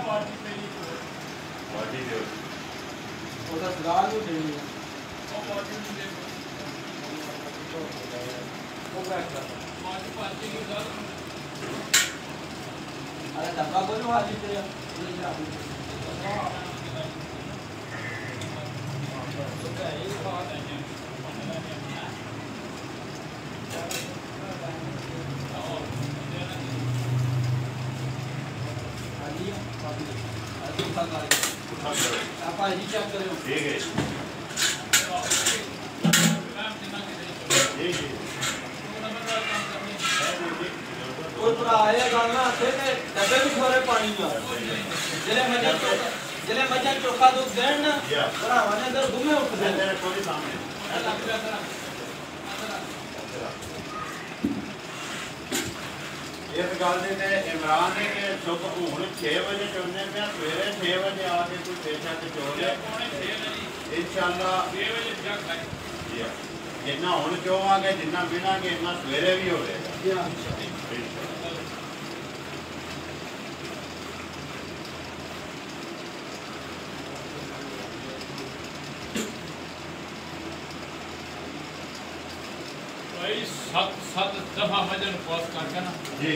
ਪਾਰਟੀ ਦਿਓ ਉਹਦਾ ਸਲਾਹ ਨੂੰ ਦੇਣੀ ਹੈ ਉਹ ਬੈਠ ਕਰ अरे डब्बा बोलो आज इधर आप जी चेक करो ठीक है कोई पूरा आया गाना थे ने डब्बे भी थोड़े पानी में जिले मजा चोखा दूध देन ना बड़ा वाने अंदर घूमे उठ दे तेरे कोई सामने इस गल दे इमरान ने कि सुबह हुण 6 बजे चुनने पे सवेरे 6 बजे आके कोई बेशक चोले इंशाअल्लाह 6 बजे जग जिन्ना हुण चोवांगे जिन्ना पीवांगे इन्ना सवेरे भी होवेगा सत दफा मजन पास करके ना जी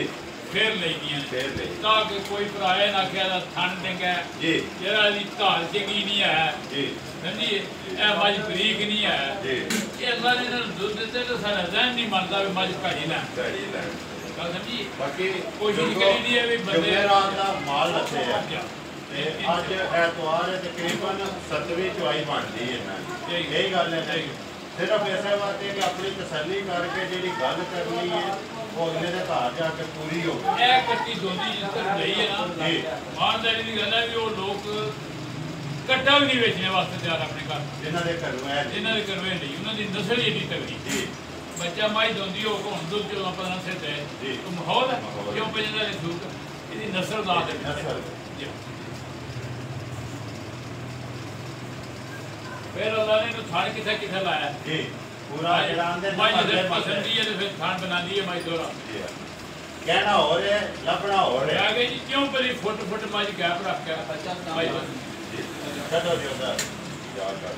फिर ले फिर ले ताकि कोई भराए ना क्या ठंड देंगे जी जरा दी धाल चंगी नहीं है जी समझिए ए मज बरीक नहीं है जी ये अल्लाह ने दूध देते तो सारा जहन नहीं मानता भी मज घड़ी ना गाड़ी ले गल समझिए बाकी कोशिश करी दी है भी बंदे जुमेरात दा माल रखे है ते अज एतवार है तकरीबन 7वीं चौई बनदी है ना यही गल है सिर्फ ऐसा बात है कि अपनी तसल्ली करके जी गल करनी है वो अगले के घर जाके पूरी हो ए कट्टी दोंदी जिस तरह गई है ना जी ईमानदारी की गल है भी वो लोग कट्टा भी नहीं बेचने वास्ते तैयार अपने घर जिन्हों के घरों है जिन्हों के करवे नहीं उन्होंने नस्ल ही नहीं तगड़ी जी बच्चा माई दोंदी हो हुण दुध 14-15 सिद्ध है तो माहौल है क्यों पे जिन्हों ने दूध इसकी नस्ल ला दे नस्ल फिर अल्लाह ने थान किथे किथे लाया जी पूरा ऐलान दे माई जब पसंद ही है तो फिर थान बना दी है माई दोरा कहना हो रहा है लपना हो रहा है आगे जी क्यों परी फुट फुट माई गैप रख के बच्चा माई चलो जी उधर याद कर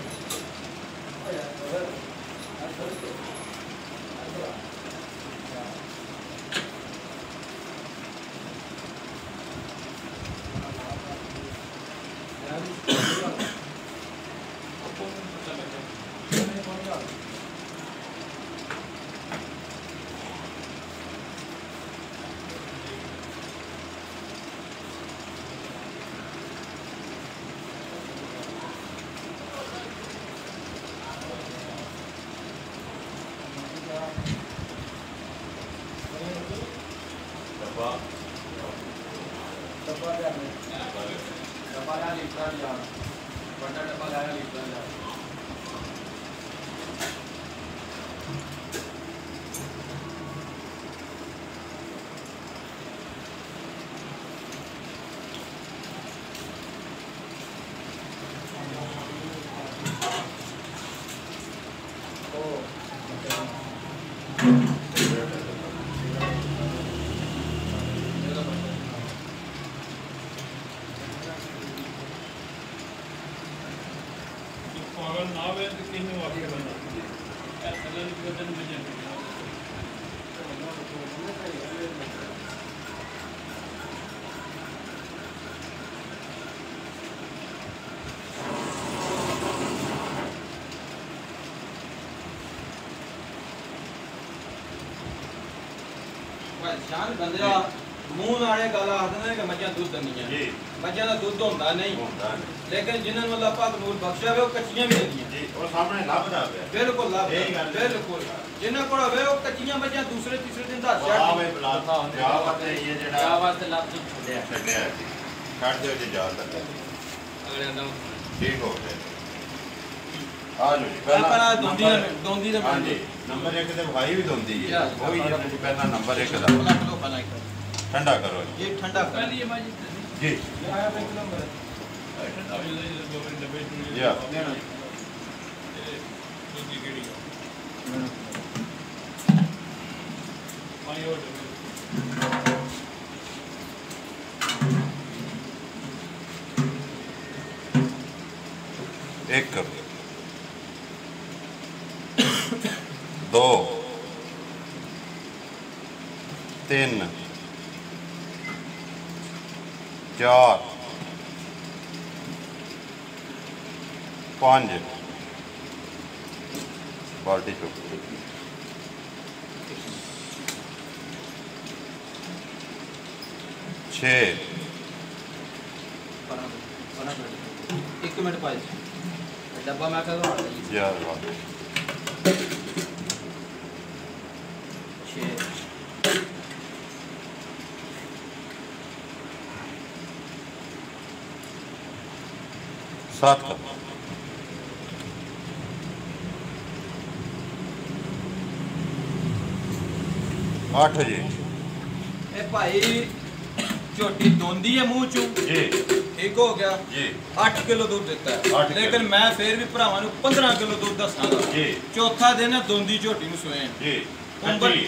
पागल ना वे तो किन्हीं वाक्य बना ऐसा नहीं बदन बजन शान बंदे मूंह नाले गल आखदे कि मज्जां दुद्ध दिंदियां जी मज्जां दा दुद्ध होंदा नहीं होता नहीं लेकिन जिन्हां नूं अल्लाह पाक नूर बख्शिया वे कच्चियां भी दिंदियां जी और सामने लभदा पे बिल्कुल लाभ यही गल है। बिल्कुल जिन्हां कोल होवे वो कच्चियां मज्जां दूसरे तीसरे दिन दा आ वे बला जा वास्ते ये जेड़ा वास्ते लाभ छड्या छड्या है जी काट दियो जी जा तक अगले दम ठीक हो गए आ लो जी पहला दोंदी दे हां जी नंबर 1 ते भाई भी दोंदी है वही है जी पहला नंबर 1 दा ठंडा करो ये ठंडा कर पहली ये माजी जी आया पे नंबर ठंडा हो जाए तो दो मिनट डब्बे टूट या दूसरी केड़ी माई और 1 2 3 4 5 बाल्टी चुप 6 1 मिनट पाए डब्बा मैं कर दो यार 6 7 8 जी ਇਹ ਭਾਈ ਝੋਟੀ ਦੋਂਦੀ ਹੈ ਮੂੰਹ ਚੋਂ जी ਠੀਕ ਹੋ ਗਿਆ जी 8 ਕਿਲੋ ਦੁੱਧ ਦਿੱਤਾ ਹੈ 8 ਕਿਲੋ। ਲੇਕਿਨ ਮੈਂ ਫੇਰ ਵੀ ਭਰਾਵਾਂ ਨੂੰ 15 ਕਿਲੋ ਦੁੱਧ ਦੱਸਾਂਗਾ जी ਚੌਥਾ ਦਿਨ ਹੈ ਦੋਂਦੀ ਝੋਟੀ ਨੂੰ ਸੋਏ जी ਉਮਰ जी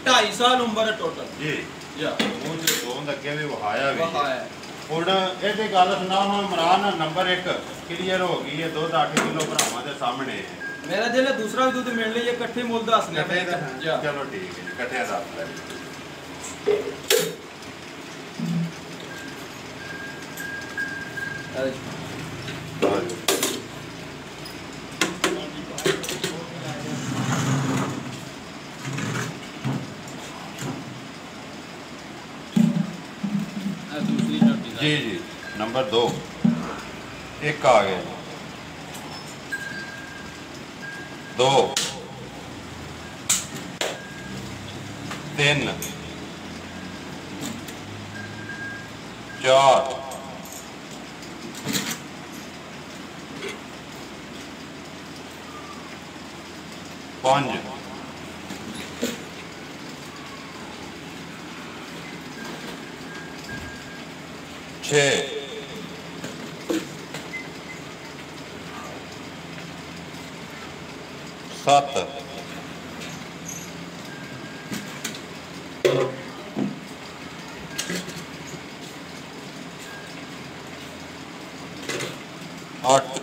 2.5 ਸਾਲ ਉਮਰ ਹੈ ਟੋਟਲ जी ਯਾ ਉਹ ਜੇ ਦੋਨ ਅੱਗੇ ਵੀ ਵਹਾਇਆ ਵੀ ਵਾਹ ਹੈ ਹੁਣ ਇਹਦੀ ਗੱਲ ਸੁਣਾ ਹੁਣ ਇਮਰਾਨ ਨੰਬਰ 1 ਕਲੀਅਰ ਹੋ ਗਈ ਹੈ ਦੁੱਧ 8 ਕਿਲੋ ਭਰਾਵਾਂ ਦੇ ਸਾਹਮਣੇ ਹੈ ਮੇਰਾ ਦਿਲ ਹੈ ਦੂਸਰਾ ਵੀ ਦੁੱਧ ਮਿਲ ਲਈ ਇਕੱਠੇ ਮੁੱਲ ਦੱਸਨੇ ਇਕੱਠੇ ਦਾ ਜਾ ਚਲੋ ਠੀਕ ਹੈ ਜੀ, ਇਕੱਠੇ ਦਾ ਲੈ दूसरी ਝੋਟੀ ਦਾ जी जी नंबर 2 एक आ गया 2 3 4 5 6 7 8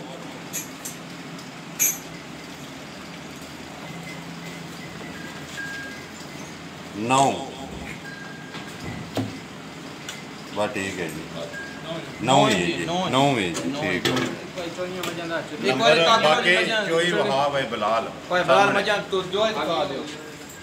9 बस ठीक है जी 9 ही है जी 9 ही है जी ठीक है ਕੋਈ ਚੋਈਆਂ ਮਜਾਂ ਦਾ ਇੱਕ नंबर ਵਾਰ ਕਾਕੀ बाकी ਵਾਲੀ ਮਜਾਂ चोई वहा भाई बिलाल ਕੋਈ ਬਾਲ ਮਜਾਂ ਤੂੰ ਜੋ ਦਿਖਾ ਦਿਓ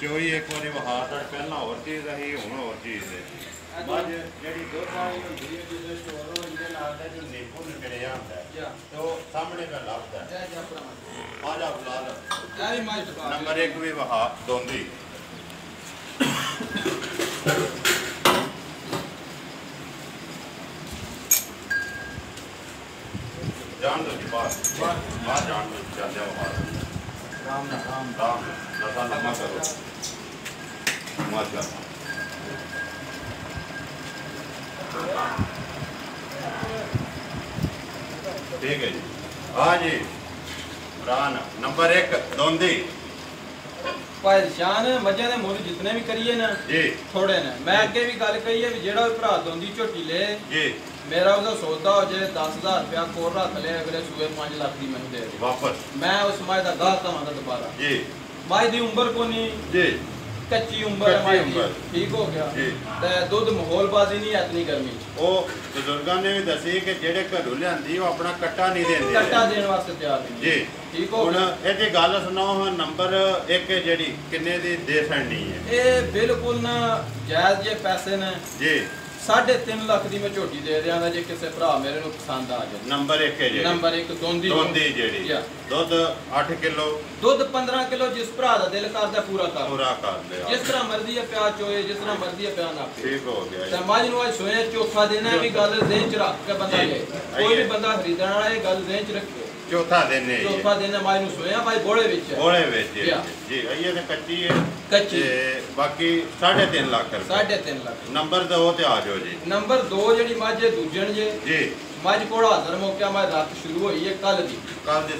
ਚੋਈ ਇੱਕ ਵਾਰੀ ਵਹਾ ਤਾਂ ਪਹਿਲਾਂ ਹੋਰ ਚੀਜ਼ ਰਹੀ ਹੁਣ ਹੋਰ ਚੀਜ਼ ਹੈ ਮੱਝ ਜਿਹੜੀ ਦੁੱਧ ਵਾਲੀ ਹੁੰਦੀ ਹੈ ਜਿਹਦੇ ਚੋਰੋ ਇਹਦੇ ਨਾਲ ਦਾ ਜੋ ਨਿੰਬੂ ਨਿਕਲਿਆ ਹੁੰਦਾ ਹੈ ਜਾ ਤੇ ਉਹ ਸਾਹਮਣੇ ਦਾ ਲੱਭਦਾ ਹੈ ਜਾ ਭਰਾ ਆ ਜਾ ਬਿਲਾਲ ਯਾਰੀ ਮਾਈ ਦਿਖਾ ਨੰਬਰ 1 ਵੀ ਵਹਾ ਦੋਂਦੀ ਜਾਣ ਦੋ ਜੀ ਬਾਹਰ ਜਾਣ ਦੋ ਚੱਲ ਜਾਓ ਬਾਹਰ ਰਾਮ ਨਾ ਰਾਮ ਰਾਮ ਲਤਾ ਲੰਮਾ ਕਰੋ ਮਾਸ਼ਾ ठीक है जी हाँ जी रान नंबर 1 दोंदी ਭਾਈ ਸ਼ਾਨ ਮੱਝਾਂ ਦੇ ਮੁੱਲ ਜਿੰਨੇ ਵੀ ਕਰੀਏ ਨਾ जी ਥੋੜੇ ਨੇ ਮੈਂ ਅੱਗੇ ਵੀ ਗੱਲ ਕਹੀ ਹੈ ਵੀ ਜਿਹੜਾ ਵੀ ਭਰਾ ਦੋਂਦੀ ਝੋਟੀ ਲੈ जी ਮੇਰਾ ਉਹਦਾ ਸੌਦਾ ਹੋ ਜਾਏ 10000 ਰੁਪਇਆ ਕੋਲ ਰੱਖ ਲੈ ਅਗਲੇ ਸੂਏ 5 ਲੱਖ ਦੀ ਮੈਨੂੰ ਦੇ ਦੇ वापस ਮੈਂ ਉਸ ਮੱਝ ਦਾ ਗਾਹ ਕਵਾਂਗਾ ਦੁਬਾਰਾ जी ਮੱਝ ਦੀ ਉਮਰ ਕੋਨੀ जी ਕੱਚੀ ਉਮਰ ਹੈ ਕੱਚੀ ਮੱਝ ਦੀ ਉਮਰ। ਠੀਕ ਹੋ ਗਿਆ ਜੀ। ਤੇ ਦੁੱਧ ਮਾਹੌਲਬਾਜ਼ੀ ਨਹੀਂ ਇਤਨੀ ਗਰਮੀ ਚ ਉਹ ਬਜ਼ੁਰਗਾਂ ਨੇ ਵੀ ਦੱਸੀ ਕਿ ਜਿਹੜੇ ਘਰੋਂ ਲਿਆਂਦੀ ਉਹ ਆਪਣਾ ਕੱਟਾ ਨਹੀਂ ਦਿੰਦੇ ਕੱਟਾ ਦੇਣ ਵਾਸਤੇ ਤਿਆਰ ਨਹੀਂ ਜੀ ਠੀਕ ਹੋ ਹੁਣ ਗਿਆ ਇਹਦੀ ਗੱਲ ਸੁਣਾਓ ਹੁਣ ਨੰਬਰ 1 ਜਿਹੜੀ ਕਿੰਨੇ ਦੀ ਦੇ ਸੜਨੀ ਹੈ ਇਹ ਬਿਲਕੁਲ ਨਾ ਜਾਇਜ਼ ਜੇ ਪੈਸੇ ਨੇ ਜੀ 3.5 ਲੱਖ ਦੀ ਮੈਂ ਝੋਟੀ ਦੇ ਦਿਆਂਗਾ ਜੇ ਕਿਸੇ ਭਰਾ ਮੇਰੇ ਨੂੰ ਪਸੰਦ ਆ ਜਾਏ ਨੰਬਰ 1 ਹੈ ਜਿਹੜੀ ਨੰਬਰ 1 ਦੋਂਦੀ ਦੋਂਦੀ ਜਿਹੜੀ ਜੀ। ਦੁੱਧ 8 ਕਿਲੋ ਦੁੱਧ 15 ਕਿਲੋ ਜਿਸ ਭਰਾ ਦਾ ਦਿਲ ਕਰਦਾ ਪੂਰਾ ਕਰ ਪੂਰਾ ਕਰ ਲਿਆ ਜਿਸ ਤਰ੍ਹਾਂ ਮਰਜ਼ੀ ਹੈ ਪਿਆ ਚੋਏ ਜਿਸ ਤਰ੍ਹਾਂ ਮਰਜ਼ੀ ਹੈ ਪਿਆ ਨਾ ਪੀਏ। ਠੀਕ ਹੋ ਗਿਆ ਤੇ ਜੀ। ਮੱਝ ਨੂੰ ਅੱਜ ਸੋਇਆ ਚੌਥਾ ਦਿਨ ਹੈ ਵੀ ਗੱਲ ਜ਼ਿਹਨ ਚ ਰੱਖ ਕੇ ਬੰਦਾ ਜੀ। ਲੈ ਕੋਈ ਵੀ ਬੰਦਾ ਖਰੀਦਣ ਵਾਲਾ ਇਹ ਗੱਲ ਜ਼ਿਹਨ ਚ ਰੱਖੇ ਚੌਥਾ ਦਿਨ ਹੈ ਚੌਥਾ ਦਿਨ ਹੈ ਮੱਝ ਨੂੰ ਸੋਇਆ ਭਾਈ ਬੋਲੇ ਵਿੱਚ ਹੈ। ਬੋਲੇ ਵਿੱਚ ਹੈ। ਜੀ। ਜੀ ਇਹ ਤੇ ਕੱਚੀ ਹੈ ਕੱਚੀ। ਤੇ ਬਾਕੀ 3.5 ਲੱਖ ਰੁਪਏ 3.5 ਲੱਖ ਨੰਬਰ 2 ਤੇ ਆ ਜਾਓ ਜੀ ਨੰਬਰ 2 ਜਿਹੜੀ ਮੱਝ ਹੈ ਦੂਜਣ ਜੇ ਜੀ ਮੱਝ ਕੋਲ ਹਾਜ਼ਰ ਮੌਕਿਆ ਮੈਂ ਰਾਤ ਸ਼ੁਰੂ ਹੋਈ ਹੈ ਕੱਲ ਦੀ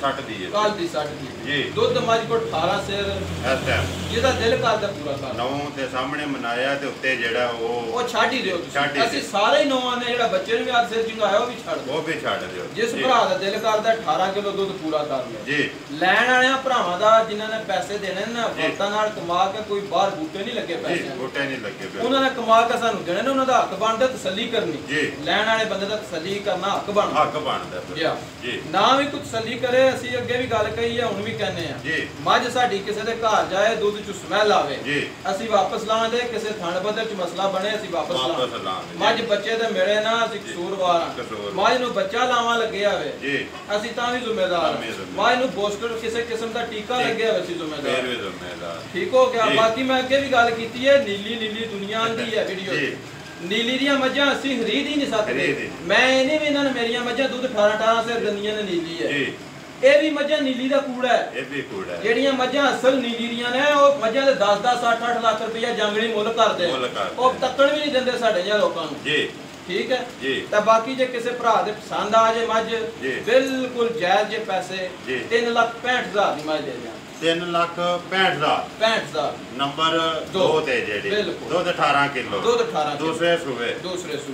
ਸੱਟ ਦੀ ਹੈ ਕੱਲ ਦੀ ਸੱਟ ਦੀ ਜੀ ਦੁੱਧ ਮੱਝ ਕੋਲ 18 ਸਿਰ ਇਸ ਟਾਈਮ ਜਿਹਦਾ ਦਿਲ ਕਰਦਾ ਪੂਰਾ ਕਰ ਨੌ ਤੇ ਸਾਹਮਣੇ ਮਨਾਇਆ ਤੇ ਉੱਤੇ ਜਿਹੜਾ ਉਹ ਛੱਡ ਹੀ ਦਿਓ ਛੱਡ ਹੀ ਤੁਸੀਂ ਅਸੀਂ ਸਾਰੇ ਹੀ ਨੌਵਾਂ ਨੇ ਜਿਹੜਾ ਬੱਚੇ ਨੂੰ ਵੀ ਅੱਜ ਸਿਰ ਚੰਗਾਇਆ ਉਹ ਵੀ ਛੱਡ ਦਿਓ ਉਹ ਵੀ ਛੱਡ ਦਿਓ ਜਿਸ ਭਰਾ ਦਾ ਦਿਲ ਕਰਦਾ 18 ਕਿਲੋ ਦੁੱਧ ਪੂਰਾ ਕਰ ਲਿਆ ਜੀ ਲੈਣ ਵਾਲਿਆਂ ਭਰਾਵਾਂ ਦਾ ਜਿਨ੍ਹਾਂ ਨੇ ਪੈਸੇ ਦੇਣੇ ਨੇ ਨਾ ਵਕਤਾਂ ਨਾਲ ਕਮਾ ਕੇ ਕੋਈ ਬਾਹਰ ਬੂਟੇ ਨਹੀਂ ਲੱਗੇ ਜੀ ਪੈਸੇ ਬੂਟੇ ਨਹੀਂ ਲੱਗੇ ਪਏ ਉਹਨਾਂ ਨੇ ਕਮਾ ਕੇ ਸਾਨੂੰ ਦੇਣੇ ਨੇ ਉਹਨਾਂ ਦਾ ਹੱਕ ਬਣਦਾ ਤਸੱਲੀ ਕਰਨੀ ਜੀ ਲੈਣ ਵਾਲੇ ਬੰਦੇ ਦਾ ਤਸੱਲੀ ਕਰਨਾ ਹੱਕ ਬਣਦਾ ਬਣਦਾ ਫਿਰ। ਜੀ ਨਾ ਵੀ ਕੁਝ ਤਸੱਲੀ ਕਰੇ ਅਸੀਂ ਅੱਗੇ ਵੀ ਗੱਲ ਕਹੀ ਹੈ ਹੁਣ ਵੀ ਕਹਿੰਦੇ ਆ ਜੀ ਮੱਝ ਸਾਡੀ ਕਿਸੇ ਦੇ ਘਰ ਜਾਏ ਦੁੱਧ ਚ ਸਮੈਲ ਆਵੇ ਜੀ ਅਸੀਂ ਵਾਪਸ ਲਾਵਾਂਗੇ ਕਿਸੇ ਥਣ ਬੱਦਰ ਚ ਮਸਲਾ ਬਣੇ ਅਸੀਂ ਵਾਪਸ ਲਾਵਾਂਗੇ ਮੱਝ ਬੱਚੇ ਤੇ ਮਿਲੇ ਨਾ ਅਸੀਂ ਕਸੂਰਵਾਰ ਹਾਂ ਮੱਝ ਨੂੰ ਬੱਚਾ ਲਾਵਾਂ ਲੱਗਿਆ ਹੋਵੇ ਜੀ ਅਸੀਂ ਤਾਂ ਵੀ ਜ਼ਿੰਮੇਦਾਰ ਮੱਝ ਨੂੰ ਬੂਸਟਰ ਕਿਸੇ ਕਿਸਮ ਦਾ ਟੀਕਾ ਲੱਗਿਆ ਹੋਵੇ ਅਸੀਂ ਜ਼ਿੰਮੇਦਾਰ ਠੀਕ ਹੋ ਗਿਆ ਬਾਕੀ ਮੈਂ ਅੱਗੇ ਵੀ ਗੱਲ ਕੀਤੀ ਹੈ ਨੀਲੀ ਦੁਨੀਆ ਦੀ ਹੈ ਵੀਡੀਓ ਨੀਲੀ ਦੀਆਂ ਮੱਝਾਂ ਅਸੀਂ ਖਰੀਦ ਹੀ ਨਹੀਂ ਸਕਦੇ ਮੈਂ ਇਹਨੇ ਵੀ ਇਹਨਾਂ ਨੇ ਮੇਰੀਆਂ ਮੱਝਾਂ ਦੁੱਧ 18 ਸਿਰ ਦਿੰਦੀਆਂ ਨੇ ਨੀਲੀ ਹੈ ਜੀ ਇਹ ਵੀ ਮੱਝਾਂ ਨੀਲੀ ਦਾ ਕੂੜਾ ਹੈ ਇਹ ਵੀ ਕੂੜਾ ਹੈ ਜਿਹੜੀਆਂ ਮੱਝਾਂ ਅਸਲ ਨੀਲੀ ਦੀਆਂ ਨੇ ਉਹ ਮੱਝਾਂ ਦੇ 10-10 8-8 ਲੱਖ ਰੁਪਇਆ ਜੰਗਲੀ ਮੁੱਲ ਕਰਦੇ ਉਹ ਤੱਕਣ ਵੀ ਨਹੀਂ ਦਿੰਦੇ ਸਾਡੇ ਜਿਹਾ ਲੋਕਾਂ ਨੂੰ ਜੀ ਠੀਕ ਹੈ ਤਾਂ ਬਾਕੀ ਜੇ ਕਿਸੇ ਭਰਾ ਦੇ ਪਸੰਦ ਆ ਜੇ ਮੱਝ ਬਿਲਕੁਲ ਜਾਇਜ਼ ਜੇ ਪੈਸੇ 3,65,000 ਦੀ ਮੱਝ ਦੇ ਦਿਆਂ 3,65,000 ਨੰਬਰ 2 ਤੇ ਜਿਹੜੇ ਦੁੱਧ 18 ਕਿਲੋ ਦੂਸਰੇ ਸੂਬੇ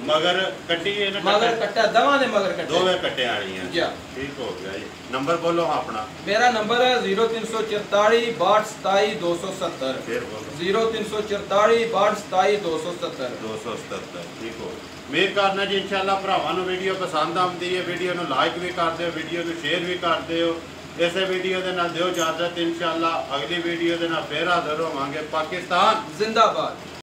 ਮਗਰ ਕੱਟੀ ਇਹਨਾਂ ਮਗਰ ਕੱਟਾ ਦਵਾਂ ਦੇ ਮਗਰ ਕੱਟੇ ਦੋਵੇਂ ਕੱਟੇ ਵਾਲੀਆਂ ਠੀਕ ਹੋ ਗਿਆ ਜੀ ਨੰਬਰ ਬੋਲੋ ਆਪਣਾ ਮੇਰਾ ਨੰਬਰ ਹੈ 0344 6227 270 ਫਿਰ ਬੋਲੋ 0344 6227 270 ਠੀਕ ਹੋ ਮੇਰ ਕਰਨਾ ਜੀ ਇਨਸ਼ਾਅੱਲਾ ਭਰਾਵਾਂ ਨੂੰ ਵੀਡੀਓ ਪਸੰਦ ਆਉਂਦੀ ਹੈ ਵੀਡੀਓ ਨੂੰ ਲਾਈਕ ਵੀ ਕਰ ਦਿਓ ਵੀਡੀਓ ਨੂੰ ਸ਼ੇਅਰ ਵੀ ਕਰ ਦਿਓ ਇਸੇ ਵੀਡੀਓ ਦੇ ਨਾਲ ਦਿਓ ਇਜਾਜ਼ਤ ਇਨਸ਼ਾਅੱਲਾ ਅਗਲੀ ਵੀਡੀਓ ਦੇ ਨਾਲ ਫੇਰ ਹਾਜ਼ਰ ਹੋਵਾਂਗੇ ਪਾਕਿਸਤਾਨ ਜ਼ਿੰਦਾਬਾਦ